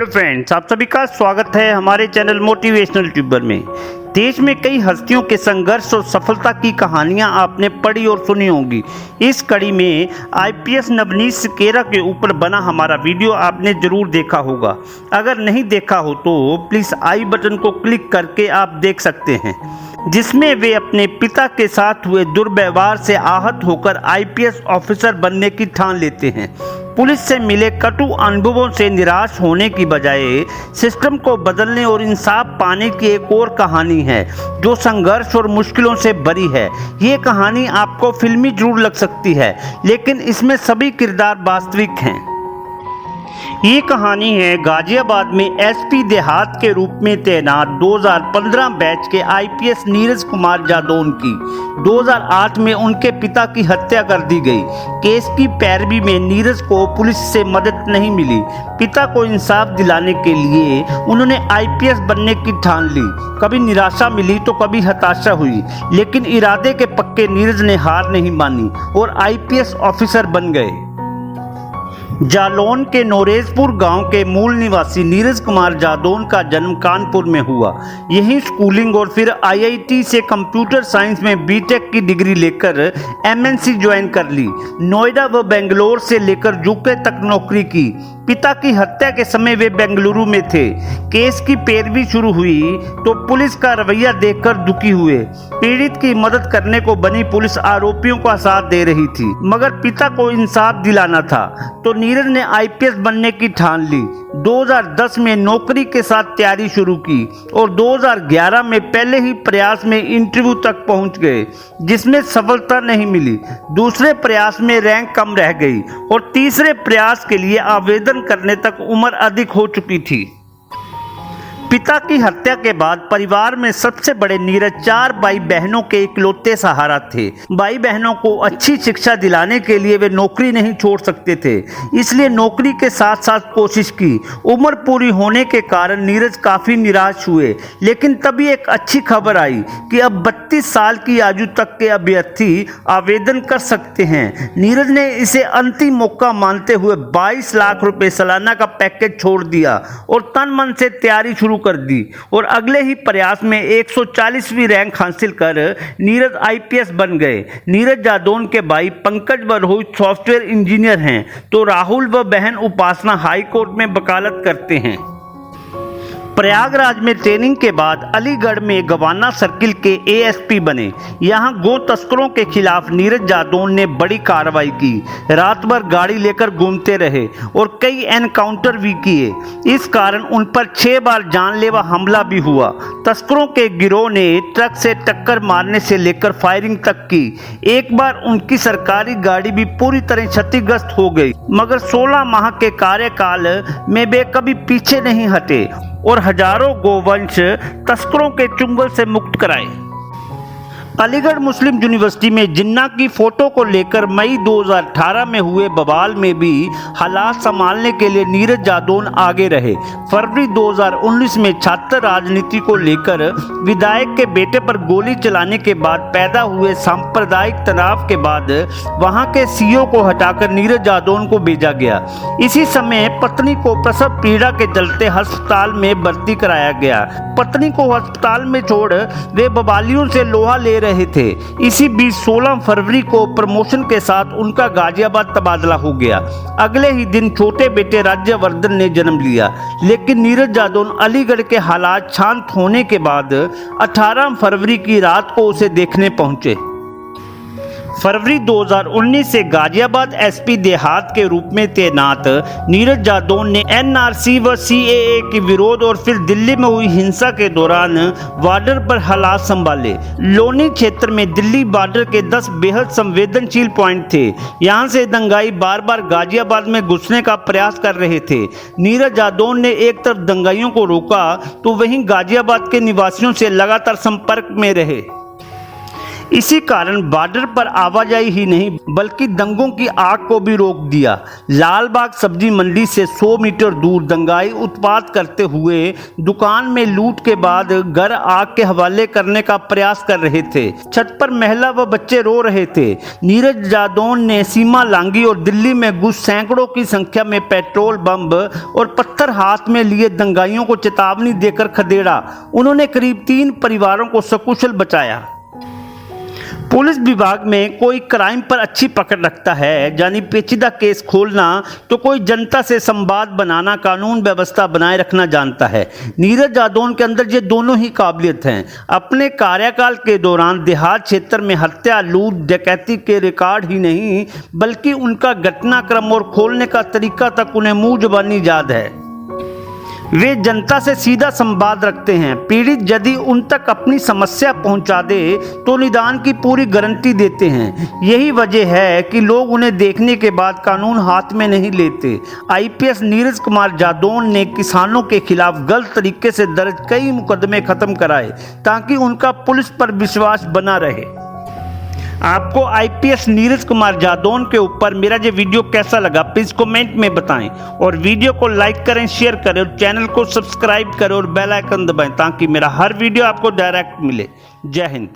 Hello friends, आप सभी का स्वागत है हमारे चैनल मोटिवेशनल ट्यूबर में। देश में कई हस्तियों के संघर्ष और सफलता की कहानियां आपने पढ़ी और सुनी होंगी। इस कड़ी में आईपीएस नवनीत सिकेरा के ऊपर बना हमारा वीडियो आपने जरूर देखा होगा। अगर नहीं देखा हो तो प्लीज़ आई बटन को क्लिक करके आप देख सकते हैं, जिसमें वे अपने पिता के साथ हुए दुर्व्यवहार से आहत होकर आईपीएस ऑफिसर बनने की ठान लेते हैं। पुलिस से मिले कटु अनुभवों से निराश होने की बजाय सिस्टम को बदलने और इंसाफ पाने की एक और कहानी है जो संघर्ष और मुश्किलों से भरी है। ये कहानी आपको फिल्मी जरूर लग सकती है, लेकिन इसमें सभी किरदार वास्तविक हैं। ये कहानी है गाजियाबाद में एसपी देहात के रूप में तैनात 2015 बैच के आईपीएस नीरज कुमार जादौन की। 2008 में उनके पिता की हत्या कर दी गई। केस की पैरवी में नीरज को पुलिस से मदद नहीं मिली। पिता को इंसाफ दिलाने के लिए उन्होंने आईपीएस बनने की ठान ली। कभी निराशा मिली तो कभी हताशा हुई, लेकिन इरादे के पक्के नीरज ने हार नहीं मानी और आईपीएस ऑफिसर बन गए। जालौन के नोरेजपुर गांव के मूल निवासी नीरज कुमार जादौन का जन्म कानपुर में हुआ। यहीं स्कूलिंग और फिर आईआईटी से कंप्यूटर साइंस में बीटेक की डिग्री लेकर एमएनसी ज्वाइन कर ली। नोएडा व बेंगलोर से लेकर यूके तक नौकरी की। पिता की हत्या के समय वे बेंगलुरु में थे। केस की पैरवी शुरू हुई तो पुलिस का रवैया देखकर दुखी हुए। पीड़ित की मदद करने को बनी पुलिस आरोपियों का साथ दे रही थी, मगर पिता को इंसाफ दिलाना था तो नीरज ने आईपीएस बनने की ठान ली। 2010 में नौकरी के साथ तैयारी शुरू की और 2011 में पहले ही प्रयास में इंटरव्यू तक पहुंच गए, जिसमें सफलता नहीं मिली। दूसरे प्रयास में रैंक कम रह गई और तीसरे प्रयास के लिए आवेदन करने तक उम्र अधिक हो चुकी थी। पिता की हत्या के बाद परिवार में सबसे बड़े नीरज 4 भाई बहनों के इकलौते सहारा थे। भाई बहनों को अच्छी शिक्षा दिलाने के लिए वे नौकरी नहीं छोड़ सकते थे, इसलिए नौकरी के साथ साथ कोशिश की। उम्र पूरी होने के कारण नीरज काफ़ी निराश हुए, लेकिन तभी एक अच्छी खबर आई कि अब 32 साल की आयु तक के अभ्यर्थी आवेदन कर सकते हैं। नीरज ने इसे अंतिम मौका मानते हुए 22 लाख रुपए सालाना का पैकेज छोड़ दिया और तन मन से तैयारी शुरू कर दी और अगले ही प्रयास में 140वीं रैंक हासिल कर नीरज आईपीएस बन गए। नीरज जादौन के भाई पंकज व रोहित सॉफ्टवेयर इंजीनियर हैं तो राहुल व बहन उपासना हाई कोर्ट में वकालत करते हैं। प्रयागराज में ट्रेनिंग के बाद अलीगढ़ में गवाना सर्किल के एएसपी बने। यहां गो तस्करों के खिलाफ नीरज जादौन ने बड़ी कार्रवाई की। रात भर गाड़ी लेकर घूमते रहे और कई एनकाउंटर भी किए। इस कारण उन पर 6 बार जानलेवा हमला भी हुआ। तस्करों के गिरोह ने ट्रक से टक्कर मारने से लेकर फायरिंग तक की। एक बार उनकी सरकारी गाड़ी भी पूरी तरह क्षतिग्रस्त हो गई, मगर 16 माह के कार्यकाल में वे कभी पीछे नहीं हटे और हजारों गोवंश तस्करों के चुंगल से मुक्त कराए। अलीगढ़ मुस्लिम यूनिवर्सिटी में जिन्ना की फोटो को लेकर मई 2018 में हुए बवाल में भी हालात संभालने के लिए नीरज जादौन आगे रहे। फरवरी 2019 में छात्र राजनीति को लेकर विधायक के बेटे पर गोली चलाने के बाद पैदा हुए सांप्रदायिक तनाव के बाद वहां के सीईओ को हटाकर नीरज जादौन को भेजा गया। इसी समय पत्नी को प्रसव पीड़ा के चलते अस्पताल में भर्ती कराया गया। पत्नी को अस्पताल में छोड़ वे बवालियों से लोहा ले रहे थे। इसी बीच 16 फरवरी को प्रमोशन के साथ उनका गाजियाबाद तबादला हो गया। अगले ही दिन छोटे बेटे राज्यवर्धन ने जन्म लिया, लेकिन नीरज जादौन अलीगढ़ के हालात शांत होने के बाद 18 फरवरी की रात को उसे देखने पहुंचे। फरवरी 2019 से गाजियाबाद एसपी देहात के रूप में तैनात नीरज जादौन ने एनआरसी व सीएए के विरोध और फिर दिल्ली में हुई हिंसा के दौरान बॉर्डर पर हालात संभाले। लोनी क्षेत्र में दिल्ली बॉर्डर के 10 बेहद संवेदनशील पॉइंट थे। यहां से दंगाई बार बार गाजियाबाद में घुसने का प्रयास कर रहे थे। नीरज जादौन ने एक तरफ दंगाइयों को रोका तो वहीं गाजियाबाद के निवासियों से लगातार संपर्क में रहे। इसी कारण बॉर्डर पर आवाजाही ही नहीं बल्कि दंगों की आग को भी रोक दिया। लालबाग सब्जी मंडी से 100 मीटर दूर दंगाई उत्पात करते हुए दुकान में लूट के बाद घर आग के हवाले करने का प्रयास कर रहे थे। छत पर महिला व बच्चे रो रहे थे। नीरज जादौन ने सीमा लांघी और दिल्ली में घुस सैकड़ों की संख्या में पेट्रोल बम और पत्थर हाथ में लिए दंगाइयों को चेतावनी देकर खदेड़ा। उन्होंने करीब 3 परिवारों को सकुशल बचाया। पुलिस विभाग में कोई क्राइम पर अच्छी पकड़ रखता है, यानी पेचीदा केस खोलना, तो कोई जनता से संवाद बनाना, कानून व्यवस्था बनाए रखना जानता है। नीरज जादौन के अंदर ये दोनों ही काबिलियत हैं। अपने कार्यकाल के दौरान देहात क्षेत्र में हत्या, लूट, डकैती के रिकॉर्ड ही नहीं बल्कि उनका घटनाक्रम और खोलने का तरीका तक उन्हें मुंह जुबानी याद है। वे जनता से सीधा संवाद रखते हैं। पीड़ित यदि उन तक अपनी समस्या पहुंचा दे तो निदान की पूरी गारंटी देते हैं। यही वजह है कि लोग उन्हें देखने के बाद कानून हाथ में नहीं लेते। आईपीएस नीरज कुमार जादौन ने किसानों के खिलाफ गलत तरीके से दर्ज कई मुकदमे खत्म कराए ताकि उनका पुलिस पर विश्वास बना रहे। आपको आईपीएस नीरज कुमार जादौन के ऊपर मेरा ये वीडियो कैसा लगा प्लीज कमेंट में बताएं और वीडियो को लाइक करें, शेयर करें और चैनल को सब्सक्राइब करें और बेल आइकन दबाएं ताकि मेरा हर वीडियो आपको डायरेक्ट मिले। जय हिंद।